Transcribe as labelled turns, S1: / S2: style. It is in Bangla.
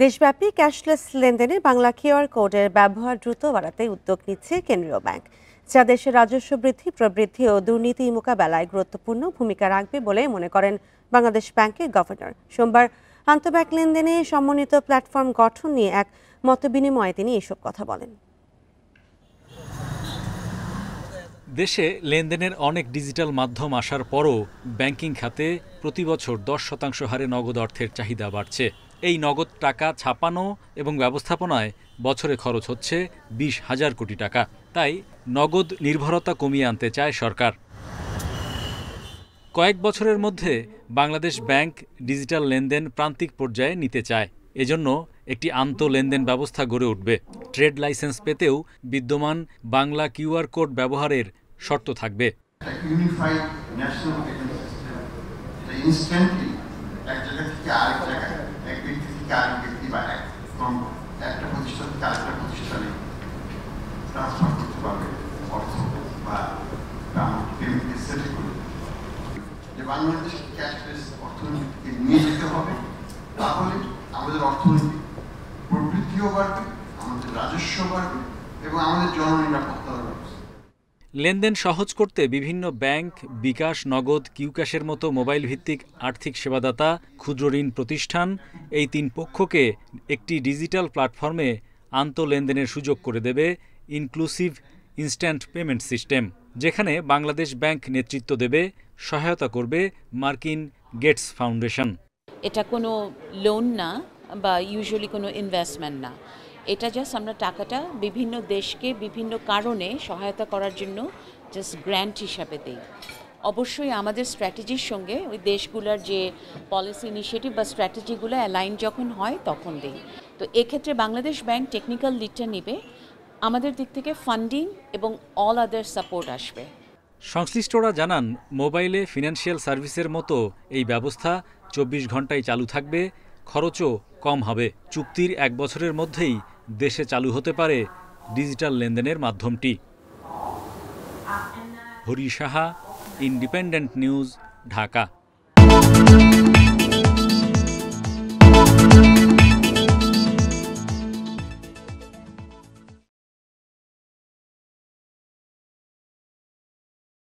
S1: দেশব্যাপী ক্যাশলেস লেনদেনে বাংলা কিউআর কোডের ব্যবহার দ্রুত বাড়াতে উদ্যোগ নিচ্ছে কেন্দ্রীয় ব্যাংক, যা দেশের রাজস্ব বৃদ্ধি, প্রবৃদ্ধি ও দুর্নীতি মোকাবেলায় গুরুত্বপূর্ণ ভূমিকা রাখবে বলে মনে করেন বাংলাদেশ ব্যাংকের গভর্নর। সোমবার আন্তঃব্যাংক লেনদেনে সমন্বিত প্ল্যাটফর্ম গঠন নিয়ে এক মতবিনিময়ে তিনি এসব কথা বলেন।
S2: দেশে লেনদেনের অনেক ডিজিটাল মাধ্যম আসার পরও ব্যাংকিং খাতে প্রতি বছর 10% হারে নগদ অর্থের চাহিদা বাড়ছে। এই নগদ টাকা ছাপানো এবং ব্যবস্থাপনায় বছরে খরচ হচ্ছে 20,000 কোটি টাকা। তাই নগদ নির্ভরতা কমিয়ে আনতে চায় সরকার। কয়েক বছরের মধ্যে বাংলাদেশ ব্যাংক ডিজিটাল লেনদেন প্রান্তিক পর্যায়ে নিতে চায়। এজন্য একটি লেনদেন ব্যবস্থা গড়ে উঠবে। ট্রেড লাইসেন্স পেতেও বিদ্যমান বাংলা কিউআর কোড ব্যবহারের শর্ত থাকবে।
S3: বাংলাদেশ ক্যাশলেস অর্থনীতিকে নিয়ে যেতে হবে, তাহলে আমাদের অর্থনীতি প্রবৃদ্ধিও বাড়বে, আমাদের রাজস্ব বাড়বে এবং আমাদের জননিরাপত্তাও বাড়বে।
S2: লেনদেন সহজ করতে বিভিন্ন ব্যাংক, বিকাশ, নগদ, কিউক্যাশের মতো মোবাইল ভিত্তিক আর্থিক সেবাদাতা, ক্ষুদ্র ঋণ প্রতিষ্ঠান এই 3 পক্ষকে একটি ডিজিটাল প্ল্যাটফর্মে লেনদেনের সুযোগ করে দেবে ইনক্লুসিভ ইনস্ট্যান্ট পেমেন্ট সিস্টেম, যেখানে বাংলাদেশ ব্যাংক নেতৃত্ব দেবে, সহায়তা করবে মার্কিন গেটস ফাউন্ডেশন।
S4: এটা কোনো লোন না বা ইউজুয়ালি কোনো ইনভেস্টমেন্ট না, এটা জাস্ট আমরা টাকাটা বিভিন্ন দেশকে বিভিন্ন কারণে সহায়তা করার জন্য জাস্ট গ্র্যান্ট হিসাবে দিই। অবশ্যই আমাদের স্ট্র্যাটেজির সঙ্গে ওই দেশগুলোর যে পলিসি ইনিশিয়েটিভ বা স্ট্র্যাটেজিগুলো অ্যালাইন যখন হয় তখন দিই। তো এক্ষেত্রে বাংলাদেশ ব্যাংক টেকনিক্যাল লিডটা নেবে, আমাদের দিক থেকে ফান্ডিং এবং অল আদার সাপোর্ট আসবে।
S2: সংশ্লিষ্টরা জানান, মোবাইলে ফিনান্সিয়াল সার্ভিসের মতো এই ব্যবস্থা 24 ঘন্টায় চালু থাকবে, খরচও কম হবে। চুক্তির 1 বছরের মধ্যেই দেশে চালু হতে পারে ডিজিটাল লেনদেনের মাধ্যমটি। Hari Saha, independent news, Dhaka.